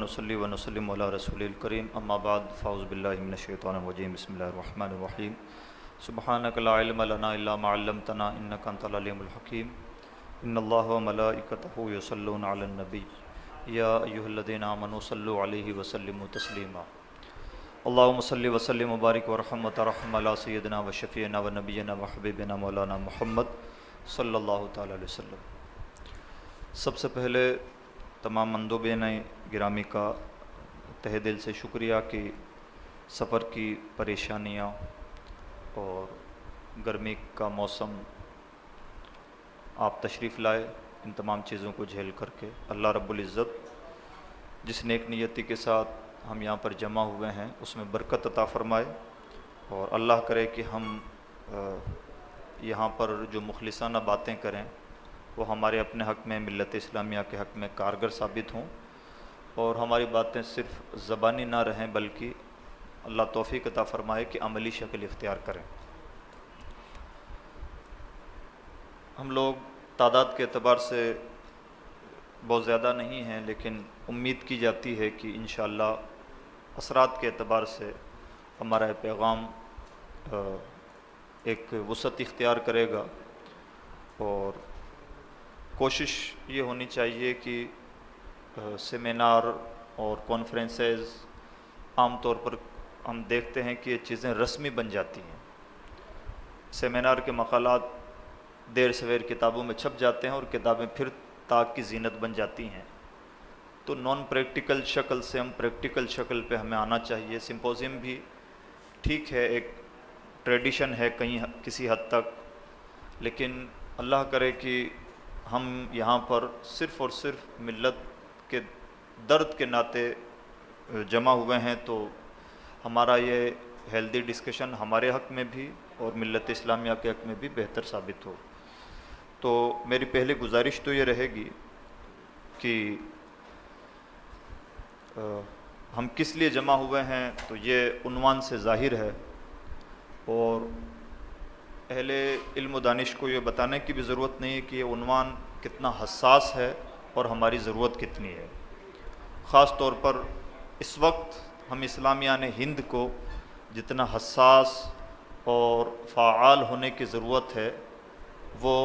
ونصلی ونسلم علی رسول الکریم اما بعد فاعوذ باللہ من الشیطان الرجیم بسم اللہ الرحمن الرحیم سبحانک لا علم لنا الا ما علمتنا انک انت العلیم الحکیم ان اللہ وملائکتہ یصلون علی النبی یا ایھا الذین آمنوا صلوا علیہ وسلموا تسلیما اللہم صلی وسلم وبارک ورحم وترحم علی سیدنا وشفیعنا ونبینا وحبیبنا مولانا محمد صلی اللہ تعالی علیہ وسلم۔ سب سے پہلے تمام مندوبین گرامی کا تہہ دل سے شکریہ کہ سفر کی پریشانیاں اور گرمی کا موسم آپ تشریف لائے، ان تمام چیزوں کو جھیل کر کے اللہ رب العزت جس نیک نیتی کے ساتھ ہم یہاں پر جمع ہوئے ہیں اس میں برکت عطا فرمائے، اور اللہ کرے کہ ہم یہاں پر جو مخلصانہ باتیں کریں وہ ہمارے اپنے حق میں، ملت اسلامیہ کے حق میں کارگر ثابت ہوں، اور ہماری باتیں صرف زبانی نہ رہیں بلکہ اللہ توفیق عطا فرمائے کہ عملی شکل اختیار کریں۔ ہم لوگ تعداد کے اعتبار سے بہت زیادہ نہیں ہیں، لیکن امید کی جاتی ہے کہ انشاءاللہ اثرات کے اعتبار سے ہمارا پیغام ایک وسعت اختیار کرے گا، اور کوشش یہ ہونی چاہیے کہ سیمینار اور کانفرنسز عام طور پر ہم دیکھتے ہیں کہ یہ چیزیں رسمی بن جاتی ہیں۔ سیمینار کے مقالات دیر سویر کتابوں میں چھپ جاتے ہیں اور کتابیں پھر طاق کی زینت بن جاتی ہیں، تو نان پریکٹیکل شکل سے ہم پریکٹیکل شکل پہ ہمیں آنا چاہیے۔ سمپوزیم بھی ٹھیک ہے، ایک ٹریڈیشن ہے کہیں کسی حد تک، لیکن اللہ کرے کہ ہم یہاں پر صرف اور صرف ملت کے درد کے ناطے جمع ہوئے ہیں، تو ہمارا یہ ہیلدی ڈسکشن ہمارے حق میں بھی اور ملت اسلامیہ کے حق میں بھی بہتر ثابت ہو۔ تو میری پہلی گزارش تو یہ رہے گی کہ ہم کس لیے جمع ہوئے ہیں، تو یہ عنوان سے ظاہر ہے، اور اہل علم و دانش کو یہ بتانے کی بھی ضرورت نہیں ہے کہ یہ عنوان کتنا حساس ہے اور ہماری ضرورت کتنی ہے۔ خاص طور پر اس وقت ہم اسلامیان ہند کو جتنا حساس اور فعال ہونے کی ضرورت ہے وہ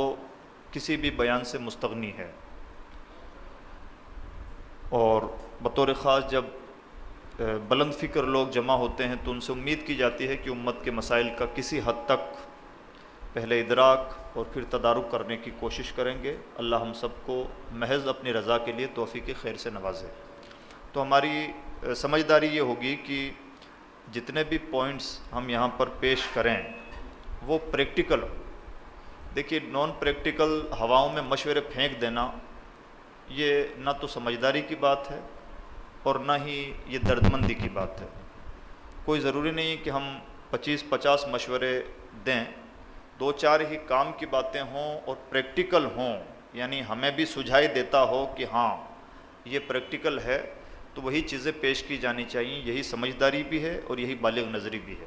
کسی بھی بیان سے مستغنی ہے، اور بطور خاص جب بلند فکر لوگ جمع ہوتے ہیں تو ان سے امید کی جاتی ہے کہ امت کے مسائل کا کسی حد تک پہلے ادراک اور پھر تدارک کرنے کی کوشش کریں گے۔ اللہ ہم سب کو محض اپنی رضا کے لیے توفیق خیر سے نوازے۔ تو ہماری سمجھداری یہ ہوگی کہ جتنے بھی پوائنٹس ہم یہاں پر پیش کریں وہ پریکٹیکل ہو۔ دیکھیے، نان پریکٹیکل ہواؤں میں مشورے پھینک دینا یہ نہ تو سمجھداری کی بات ہے اور نہ ہی یہ دردمندی کی بات ہے۔ کوئی ضروری نہیں کہ ہم 25-50 مشورے دیں، 2-4 ہی کام کی باتیں ہوں اور پریکٹیکل ہوں، یعنی ہمیں بھی سجھائی دیتا ہو کہ ہاں یہ پریکٹیکل ہے، تو وہی چیزیں پیش کی جانی چاہیے۔ یہی سمجھداری بھی ہے اور یہی بالغ نظری بھی ہے،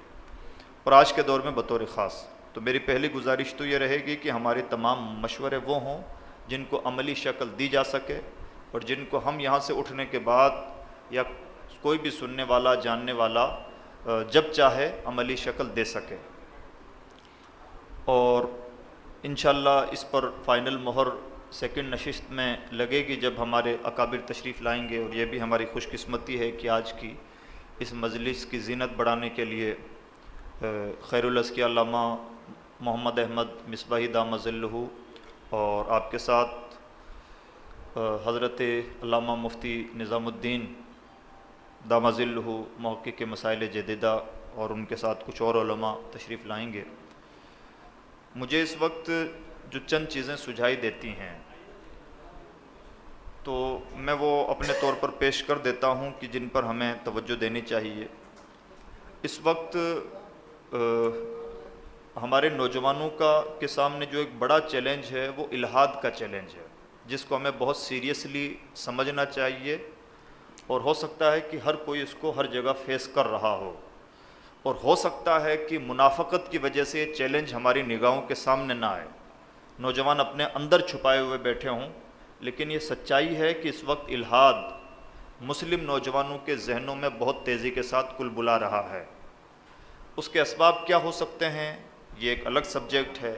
اور آج کے دور میں بطور خاص تو میری پہلی گزارش تو یہ رہے گی کہ ہمارے تمام مشورے وہ ہوں جن کو عملی شکل دی جا سکے، اور جن کو ہم یہاں سے اٹھنے کے بعد یا کوئی بھی سننے والا جاننے والا جب چاہے عملی شکل دے سکے۔ اور انشاءاللہ اس پر فائنل مہر سیکنڈ نشست میں لگے گی جب ہمارے اکابر تشریف لائیں گے، اور یہ بھی ہماری خوش قسمتی ہے کہ آج کی اس مجلس کی زینت بڑھانے کے لیے خیر الازکیاء علامہ محمد احمد مصباحی دامہ ظلہ اور آپ کے ساتھ حضرت علامہ مفتی نظام الدین دامہ ظلہ محقق مسائل جدیدہ اور ان کے ساتھ کچھ اور علماء تشریف لائیں گے۔ مجھے اس وقت جو چند چیزیں سجھائی دیتی ہیں تو میں وہ اپنے طور پر پیش کر دیتا ہوں کہ جن پر ہمیں توجہ دینی چاہیے۔ اس وقت ہمارے نوجوانوں کے سامنے جو ایک بڑا چیلنج ہے وہ الحاد کا چیلنج ہے، جس کو ہمیں بہت سیریسلی سمجھنا چاہیے، اور ہو سکتا ہے کہ ہر کوئی اس کو ہر جگہ فیس کر رہا ہو، اور ہو سکتا ہے کہ منافقت کی وجہ سے یہ چیلنج ہماری نگاہوں کے سامنے نہ آئے، نوجوان اپنے اندر چھپائے ہوئے بیٹھے ہوں، لیکن یہ سچائی ہے کہ اس وقت الحاد مسلم نوجوانوں کے ذہنوں میں بہت تیزی کے ساتھ کل بلا رہا ہے. اس کے اسباب کیا ہو سکتے ہیں یہ ایک الگ سبجیکٹ ہے.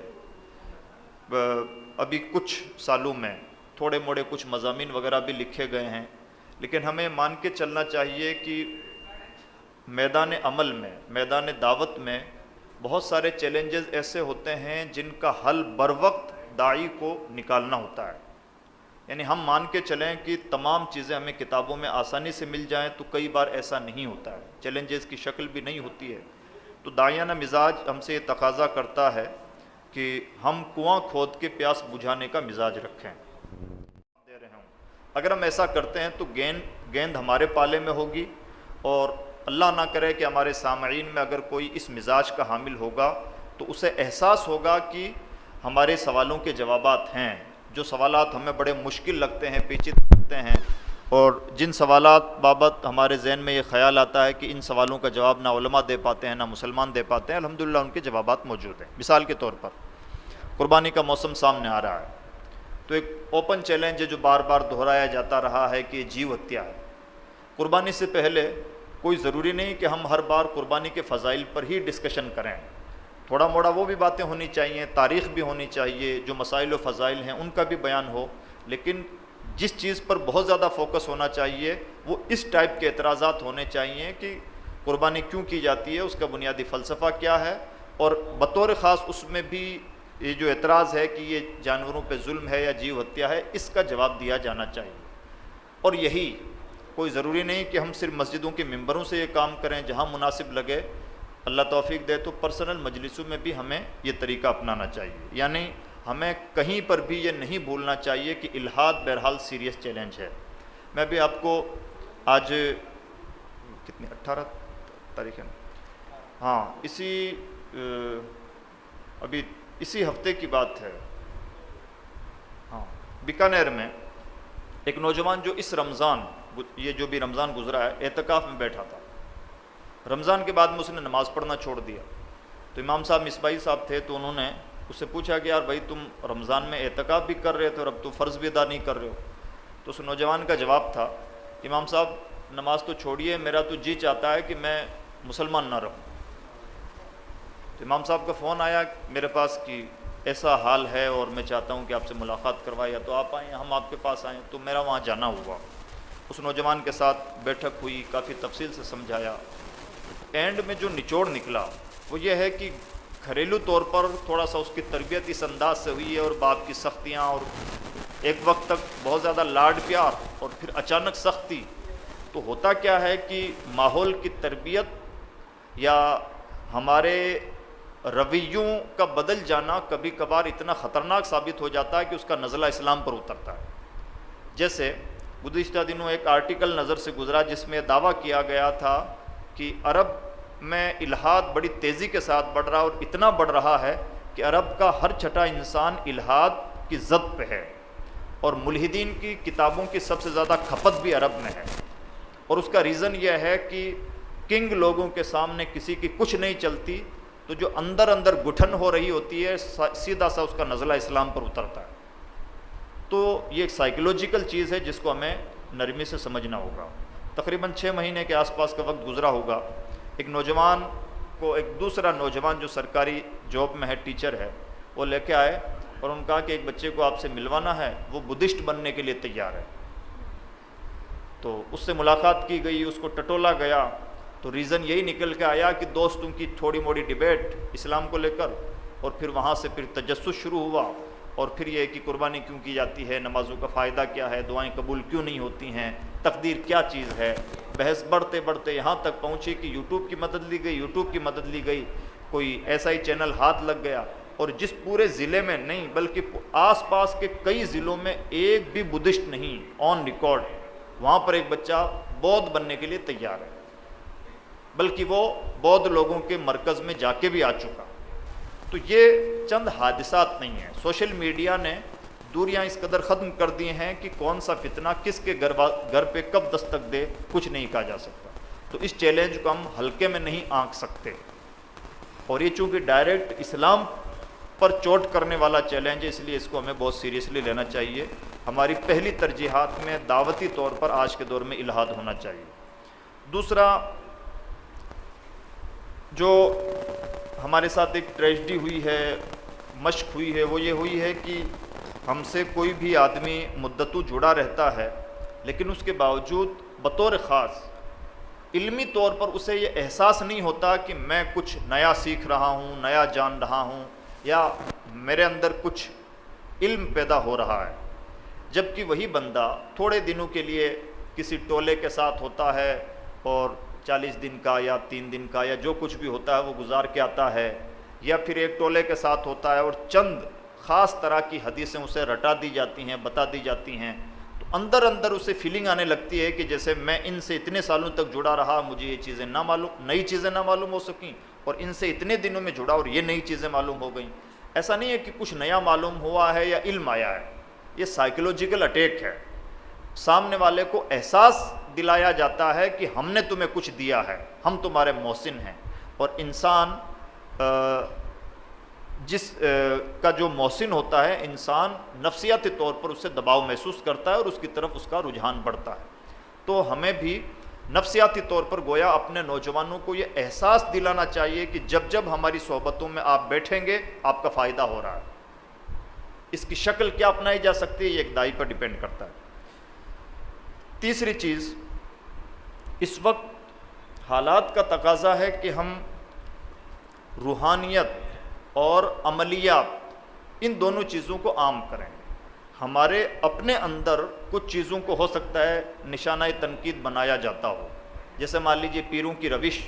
ابھی کچھ سالوں میں تھوڑے موڑے کچھ مضامین وغیرہ بھی لکھے گئے ہیں، لیکن ہمیں مان کے چلنا چاہیے کہ میدان عمل میں، میدان دعوت میں بہت سارے چیلنجز ایسے ہوتے ہیں جن کا حل بر وقت داعی کو نکالنا ہوتا ہے. یعنی ہم مان کے چلیں کہ تمام چیزیں ہمیں کتابوں میں آسانی سے مل جائیں تو کئی بار ایسا نہیں ہوتا ہے، چیلنجز کی شکل بھی نہیں ہوتی ہے. تو داعیانہ مزاج ہم سے یہ تقاضا کرتا ہے کہ ہم کنواں کھود کے پیاس بجھانے کا مزاج رکھیں. دے رہے ہوں اگر ہم ایسا کرتے ہیں تو گیند ہمارے پالے میں ہوگی، اور اللہ نہ کرے کہ ہمارے سامعین میں اگر کوئی اس مزاج کا حامل ہوگا تو اسے احساس ہوگا کہ ہمارے سوالوں کے جوابات ہیں. جو سوالات ہمیں بڑے مشکل لگتے ہیں، پیچیدہ لگتے ہیں، اور جن سوالات بابت ہمارے ذہن میں یہ خیال آتا ہے کہ ان سوالوں کا جواب نہ علماء دے پاتے ہیں نہ مسلمان دے پاتے ہیں، الحمدللہ ان کے جوابات موجود ہیں. مثال کے طور پر قربانی کا موسم سامنے آ رہا ہے، تو ایک اوپن چیلنج ہے جو بار بار دہرایا جاتا رہا ہے کہ جیو ہتیا ہے. قربانی سے پہلے کوئی ضروری نہیں کہ ہم ہر بار قربانی کے فضائل پر ہی ڈسکشن کریں، تھوڑا موڑا وہ بھی باتیں ہونی چاہیے، تاریخ بھی ہونی چاہیے، جو مسائل و فضائل ہیں ان کا بھی بیان ہو. لیکن جس چیز پر بہت زیادہ فوکس ہونا چاہیے وہ اس ٹائپ کے اعتراضات ہونے چاہیے کہ قربانی کیوں کی جاتی ہے، اس کا بنیادی فلسفہ کیا ہے، اور بطور خاص اس میں بھی یہ جو اعتراض ہے کہ یہ جانوروں پہ ظلم ہے یا جیو ہتیا ہے، اس کا جواب دیا جانا چاہیے. اور یہی کوئی ضروری نہیں کہ ہم صرف مسجدوں کے ممبروں سے یہ کام کریں، جہاں مناسب لگے اللہ توفیق دے تو پرسنل مجلسوں میں بھی ہمیں یہ طریقہ اپنانا چاہیے. یعنی ہمیں کہیں پر بھی یہ نہیں بھولنا چاہیے کہ الحاد بہرحال سیریس چیلنج ہے. میں بھی آپ کو آج کتنی 18 تاریخ ہے نا، ہاں ابھی اسی ہفتے کی بات ہے، ہاں بیکانیر میں ایک نوجوان جو اس رمضان، یہ جو بھی رمضان گزرا ہے، اعتکاف میں بیٹھا تھا. رمضان کے بعد میں اس نے نماز پڑھنا چھوڑ دیا. تو امام صاحب مصباحی صاحب تھے، تو انہوں نے اس سے پوچھا کہ یار بھائی تم رمضان میں اعتکاف بھی کر رہے تھے اور اب تو فرض بھی ادا نہیں کر رہے ہو. تو اس نوجوان کا جواب تھا، امام صاحب نماز تو چھوڑیے، میرا تو جی چاہتا ہے کہ میں مسلمان نہ رہوں. تو امام صاحب کا فون آیا میرے پاس کہ ایسا حال ہے اور میں چاہتا ہوں کہ آپ سے ملاقات کروائے، یا تو آپ آئیں ہم آپ کے پاس آئیں. تو میرا وہاں جانا ہوا، اس نوجوان کے ساتھ بیٹھک ہوئی، کافی تفصیل سے سمجھایا. اینڈ میں جو نچوڑ نکلا وہ یہ ہے کہ گھریلو طور پر تھوڑا سا اس کی تربیت اس انداز سے ہوئی ہے، اور باپ کی سختیاں، اور ایک وقت تک بہت زیادہ لاڈ پیار، اور پھر اچانک سختی. تو ہوتا کیا ہے کہ ماحول کی تربیت یا ہمارے رویوں کا بدل جانا کبھی کبھار اتنا خطرناک ثابت ہو جاتا ہے کہ اس کا نزلہ اسلام پر اترتا ہے. جیسے گزشتہ دنوں ایک آرٹیکل نظر سے گزرا جس میں دعویٰ کیا گیا تھا کہ عرب میں الحاد بڑی تیزی کے ساتھ بڑھ رہا، اور اتنا بڑھ رہا ہے کہ عرب کا ہر چھٹا انسان الحاد کی زد پہ ہے، اور ملحدین کی کتابوں کی سب سے زیادہ کھپت بھی عرب میں ہے. اور اس کا ریزن یہ ہے کہ کنگ لوگوں کے سامنے کسی کی کچھ نہیں چلتی، تو جو اندر اندر گٹھن ہو رہی ہوتی ہے سیدھا سا اس کا نزلہ اسلام پر اترتا ہے. تو یہ ایک سائیکولوجیکل چیز ہے جس کو ہمیں نرمی سے سمجھنا ہوگا. تقریباً 6 مہینے کے آس پاس کا وقت گزرا ہوگا. ایک نوجوان کو ایک دوسرا نوجوان جو سرکاری جاب میں ہے، ٹیچر ہے، وہ لے کے آئے اور ان کہا کہ ایک بچے کو آپ سے ملوانا ہے، وہ بدھسٹ بننے کے لیے تیار ہے. تو اس سے ملاقات کی گئی، اس کو ٹٹولا گیا. تو ریزن یہی نکل کے آیا کہ دوستوں کی تھوڑی موڑی ڈیبیٹ اسلام کو لے کر، اور پھر وہاں سے پھر تجسس شروع ہوا. اور پھر یہ کہ قربانی کیوں کی جاتی ہے، نمازوں کا فائدہ کیا ہے، دعائیں قبول کیوں نہیں ہوتی ہیں، تقدیر کیا چیز ہے. بحث بڑھتے بڑھتے یہاں تک پہنچی کہ یوٹیوب کی مدد لی گئی، کوئی ایسا ہی چینل ہاتھ لگ گیا، اور جس پورے ضلع میں نہیں بلکہ آس پاس کے کئی ضلعوں میں ایک بھی بدھسٹ نہیں آن ریکارڈ، وہاں پر ایک بچہ بودھ بننے کے لیے تیار ہے، بلکہ وہ بودھ لوگوں کے مرکز میں جا کے بھی آ چکا. تو یہ چند حادثات نہیں ہیں. سوشل میڈیا نے دوریاں اس قدر ختم کر دی ہیں کہ کون سا فتنہ کس کے گھر پہ کب دستک دے کچھ نہیں کہا جا سکتا. تو اس چیلنج کو ہم ہلکے میں نہیں آنک سکتے. اور یہ چونکہ ڈائریکٹ اسلام پر چوٹ کرنے والا چیلنج ہے، اس لیے اس کو ہمیں بہت سیریسلی لینا چاہیے۔ ہماری پہلی ترجیحات میں دعوتی طور پر آج کے دور میں الہاد ہونا چاہیے۔ دوسرا جو ہمارے ساتھ ایک ٹریجڈی ہوئی ہے، مشق ہوئی ہے، وہ یہ ہوئی ہے کہ ہم سے کوئی بھی آدمی مدتوں جڑا رہتا ہے، لیکن اس کے باوجود بطور خاص علمی طور پر اسے یہ احساس نہیں ہوتا کہ میں کچھ نیا سیکھ رہا ہوں، نیا جان رہا ہوں، یا میرے اندر کچھ علم پیدا ہو رہا ہے۔ جبکہ وہی بندہ تھوڑے دنوں کے لیے کسی ٹولے کے ساتھ ہوتا ہے اور 40 دن کا یا 3 دن کا یا جو کچھ بھی ہوتا ہے وہ گزار کے آتا ہے، یا پھر ایک ٹولے کے ساتھ ہوتا ہے اور چند خاص طرح کی حدیثیں اسے رٹا دی جاتی ہیں، بتا دی جاتی ہیں، تو اندر اندر اسے فیلنگ آنے لگتی ہے کہ جیسے میں ان سے اتنے سالوں تک جڑا رہا، مجھے یہ چیزیں نہ معلوم، نئی چیزیں نہ معلوم ہو سکیں، اور ان سے اتنے دنوں میں جڑا اور یہ نئی چیزیں معلوم ہو گئیں۔ ایسا نہیں ہے کہ کچھ نیا معلوم ہوا ہے یا علم آیا ہے، یہ سائیکولوجیکل اٹیک ہے۔ سامنے والے کو احساس دلایا جاتا ہے کہ ہم نے تمہیں کچھ دیا ہے، ہم تمہارے محسن ہیں، اور انسان جس کا جو محسن ہوتا ہے، انسان نفسیاتی طور پر اس سے دباؤ محسوس کرتا ہے اور اس کی طرف اس کا رجحان بڑھتا ہے۔ تو ہمیں بھی نفسیاتی طور پر گویا اپنے نوجوانوں کو یہ احساس دلانا چاہیے کہ جب جب ہماری صحبتوں میں آپ بیٹھیں گے آپ کا فائدہ ہو رہا ہے۔ اس کی شکل کیا اپنائی جا سکتی ہے، یہ ایک دائی پر ڈیپینڈ کرتا ہے۔ تیسری چیز، اس وقت حالات کا تقاضا ہے کہ ہم روحانیت اور عملیات ان دونوں چیزوں کو عام کریں۔ ہمارے اپنے اندر کچھ چیزوں کو ہو سکتا ہے نشانہ تنقید بنایا جاتا ہو، جیسے مان لیجیے پیروں کی روش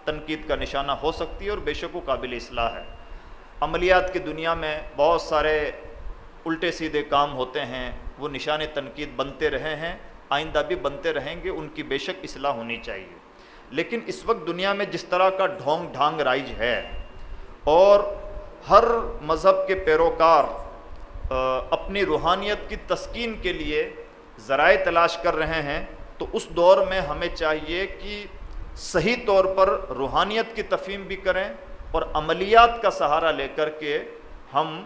تنقید کا نشانہ ہو سکتی ہے اور بے شک وہ قابل اصلاح ہے۔ عملیات کی دنیا میں بہت سارے الٹے سیدھے کام ہوتے ہیں، وہ نشان تنقید بنتے رہے ہیں، آئندہ بھی بنتے رہیں گے، ان کی بے شک اصلاح ہونی چاہیے۔ لیکن اس وقت دنیا میں جس طرح کا ڈھونگ ڈھانگ رائج ہے اور ہر مذہب کے پیروکار اپنی روحانیت کی تسکین کے لیے ذرائع تلاش کر رہے ہیں، تو اس دور میں ہمیں چاہیے کہ صحیح طور پر روحانیت کی تفہیم بھی کریں اور عملیات کا سہارا لے کر کے ہم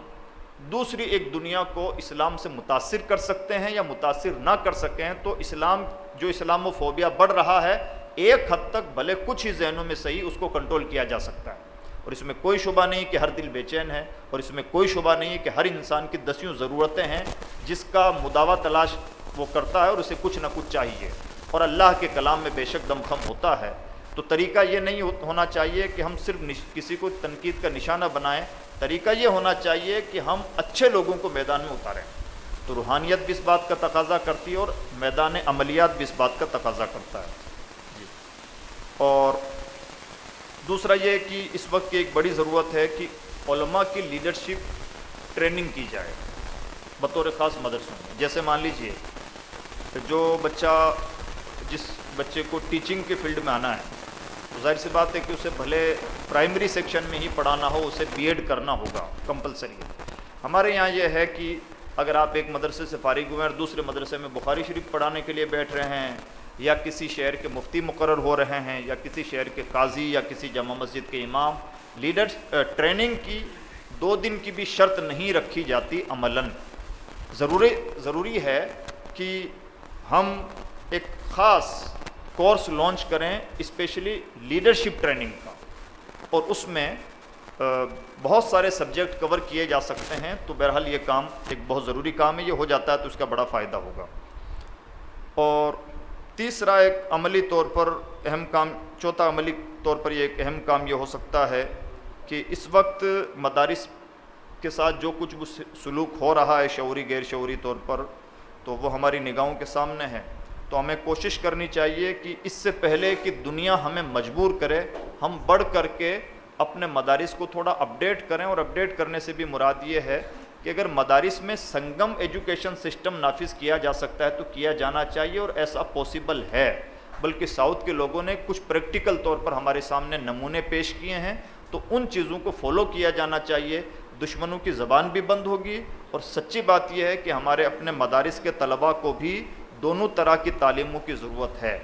دوسری ایک دنیا کو اسلام سے متاثر کر سکتے ہیں یا متاثر نہ کر سکیں۔ تو اسلاموفوبیا بڑھ رہا ہے، ایک حد تک بھلے کچھ ہی ذہنوں میں صحیح اس کو کنٹرول کیا جا سکتا ہے، اور اس میں کوئی شبہ نہیں کہ ہر دل بے چین ہے، اور اس میں کوئی شبہ نہیں کہ ہر انسان کی دسیوں ضرورتیں ہیں جس کا مداوع تلاش وہ کرتا ہے اور اسے کچھ نہ کچھ چاہیے، اور اللہ کے کلام میں بے شک دم خم ہوتا ہے۔ تو طریقہ یہ نہیں ہونا چاہیے کہ ہم صرف کسی کو تنقید کا نشانہ بنائیں، طریقہ یہ ہونا چاہیے کہ ہم اچھے لوگوں کو میدان میں اتاریں۔ تو روحانیت بھی اس بات کا تقاضا کرتی ہے اور میدان عملیات بھی اس بات کا تقاضا کرتا ہے۔ اور دوسرا یہ کہ اس وقت کی ایک بڑی ضرورت ہے کہ علماء کی لیڈرشپ ٹریننگ کی جائے بطور خاص مدرسوں میں۔ جیسے مان لیجئے جس بچے کو ٹیچنگ کے فیلڈ میں آنا ہے، تو ظاہر سی بات ہے کہ اسے بھلے پرائمری سیکشن میں ہی پڑھانا ہو، اسے بی ایڈ کرنا ہوگا کمپلسری۔ ہمارے یہاں یہ ہے کہ اگر آپ ایک مدرسے سے فارغ ہوئے اور دوسرے مدرسے میں بخاری شریف پڑھانے کے لیے بیٹھ رہے ہیں، یا کسی شہر کے مفتی مقرر ہو رہے ہیں، یا کسی شہر کے قاضی یا کسی جامع مسجد کے امام، ٹریننگ کی 2 دن کی بھی شرط نہیں رکھی جاتی عملاً۔ ضروری ہے کہ ہم ایک خاص کورس لانچ کریں اسپیشلی لیڈرشپ ٹریننگ کا، اور اس میں بہت سارے سبجیکٹ کور کیے جا سکتے ہیں۔ تو بہرحال یہ کام ایک بہت ضروری کام ہے، یہ ہو جاتا ہے تو اس کا بڑا فائدہ ہوگا۔ اور تیسرا ایک عملی طور پر اہم کام، چوتھا عملی طور پر یہ ایک اہم کام یہ ہو سکتا ہے کہ اس وقت مدارس کے ساتھ جو کچھ سلوک ہو رہا ہے شعوری غیر شعوری طور پر، تو وہ ہماری نگاہوں کے سامنے ہے۔ تو ہمیں کوشش کرنی چاہیے کہ اس سے پہلے کہ دنیا ہمیں مجبور کرے، ہم بڑھ کر کے اپنے مدارس کو تھوڑا اپڈیٹ کریں، اور اپڈیٹ کرنے سے بھی مراد یہ ہے کہ اگر مدارس میں سنگم ایجوکیشن سسٹم نافذ کیا جا سکتا ہے تو کیا جانا چاہیے، اور ایسا پاسبل ہے۔ بلکہ ساؤتھ کے لوگوں نے کچھ پریکٹیکل طور پر ہمارے سامنے نمونے پیش کیے ہیں، تو ان چیزوں کو فالو کیا جانا چاہیے۔ دشمنوں کی زبان بھی بند ہوگی، اور سچی بات یہ ہے کہ ہمارے اپنے مدارس کے طلباء کو بھی دونوں طرح کی تعلیموں کی ضرورت ہے۔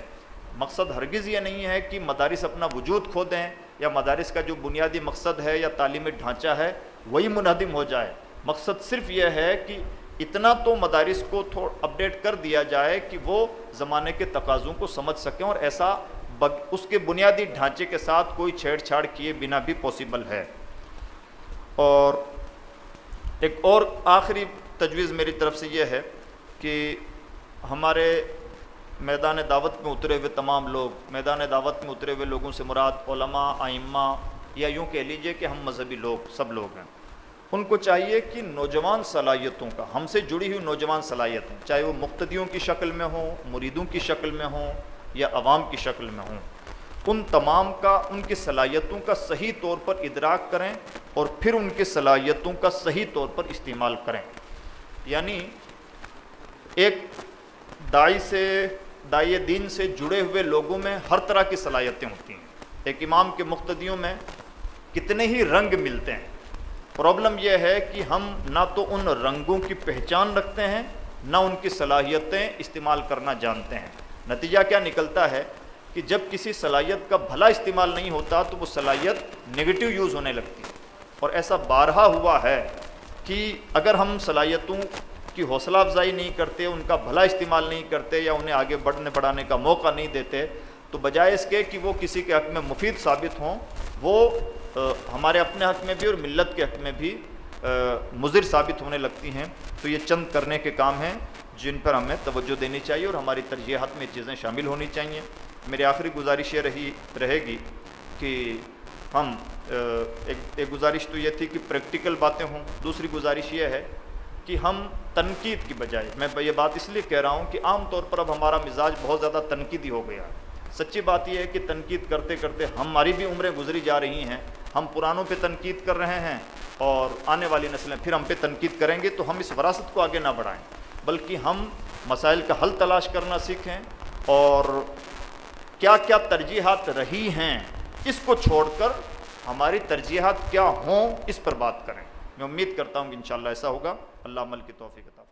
مقصد ہرگز یہ نہیں ہے کہ مدارس اپنا وجود کھو دیں، یا مدارس کا جو بنیادی مقصد ہے یا تعلیمی ڈھانچہ ہے وہی منہدم ہو جائے۔ مقصد صرف یہ ہے کہ اتنا تو مدارس کو اپڈیٹ کر دیا جائے کہ وہ زمانے کے تقاضوں کو سمجھ سکیں، اور ایسا اس کے بنیادی ڈھانچے کے ساتھ کوئی چھیڑ چھاڑ کیے بنا بھی پاسبل ہے۔ اور ایک اور آخری تجویز میری طرف سے یہ ہے کہ ہمارے میدان دعوت میں اترے ہوئے تمام لوگ، میدان دعوت میں اترے ہوئے لوگوں سے مراد علماء، ائمہ، یا یوں کہہ لیجئے کہ ہم مذہبی لوگ سب لوگ ہیں، ان کو چاہیے کہ نوجوان صلاحیتوں کا، ہم سے جڑی ہوئی نوجوان صلاحیتیں، چاہے وہ مقتدیوں کی شکل میں ہوں، مریدوں کی شکل میں ہوں، یا عوام کی شکل میں ہوں، ان تمام کا، ان کی صلاحیتوں کا صحیح طور پر ادراک کریں اور پھر ان کی صلاحیتوں کا صحیح طور پر استعمال کریں۔ یعنی ایک داعی دین سے جڑے ہوئے لوگوں میں ہر طرح کی صلاحیتیں ہوتی ہیں۔ ایک امام کے مقتدیوں میں کتنے ہی رنگ ملتے ہیں، پرابلم یہ ہے کہ ہم نہ تو ان رنگوں کی پہچان رکھتے ہیں، نہ ان کی صلاحیتیں استعمال کرنا جانتے ہیں۔ نتیجہ کیا نکلتا ہے کہ جب کسی صلاحیت کا بھلا استعمال نہیں ہوتا تو وہ صلاحیت نگیٹو یوز ہونے لگتی ہے، اور ایسا بارہا ہوا ہے کہ اگر ہم صلاحیتوں کی حوصلہ افزائی نہیں کرتے، ان کا بھلا استعمال نہیں کرتے، یا انہیں آگے بڑھانے کا موقع نہیں دیتے، تو بجائے اس کے کہ وہ کسی کے حق میں مفید ثابت ہوں، وہ ہمارے اپنے حق میں بھی اور ملت کے حق میں بھی مضر ثابت ہونے لگتی ہیں۔ تو یہ چند کرنے کے کام ہیں جن پر ہمیں توجہ دینی چاہیے، اور ہماری ترجیحات میں چیزیں شامل ہونی چاہیے۔ میری آخری گزارش یہ رہے گی کہ ہم ایک گزارش تو یہ تھی کہ پریکٹیکل باتیں ہوں، دوسری گزارش یہ ہے کہ ہم تنقید کی بجائے، میں یہ بات اس لیے کہہ رہا ہوں کہ عام طور پر اب ہمارا مزاج بہت زیادہ تنقیدی ہو گیا ہے۔ سچی بات یہ ہے کہ تنقید کرتے کرتے ہماری بھی عمریں گزری جا رہی ہیں، ہم پرانوں پہ تنقید کر رہے ہیں، اور آنے والی نسلیں پھر ہم پہ تنقید کریں گے، تو ہم اس وراثت کو آگے نہ بڑھائیں، بلکہ ہم مسائل کا حل تلاش کرنا سیکھیں، اور کیا کیا ترجیحات رہی ہیں اس کو چھوڑ کر ہماری ترجیحات کیا ہوں اس پر بات کریں۔ میں امید کرتا ہوں کہ انشاءاللہ ایسا ہوگا۔ اللہ عمل کی توفیق عطا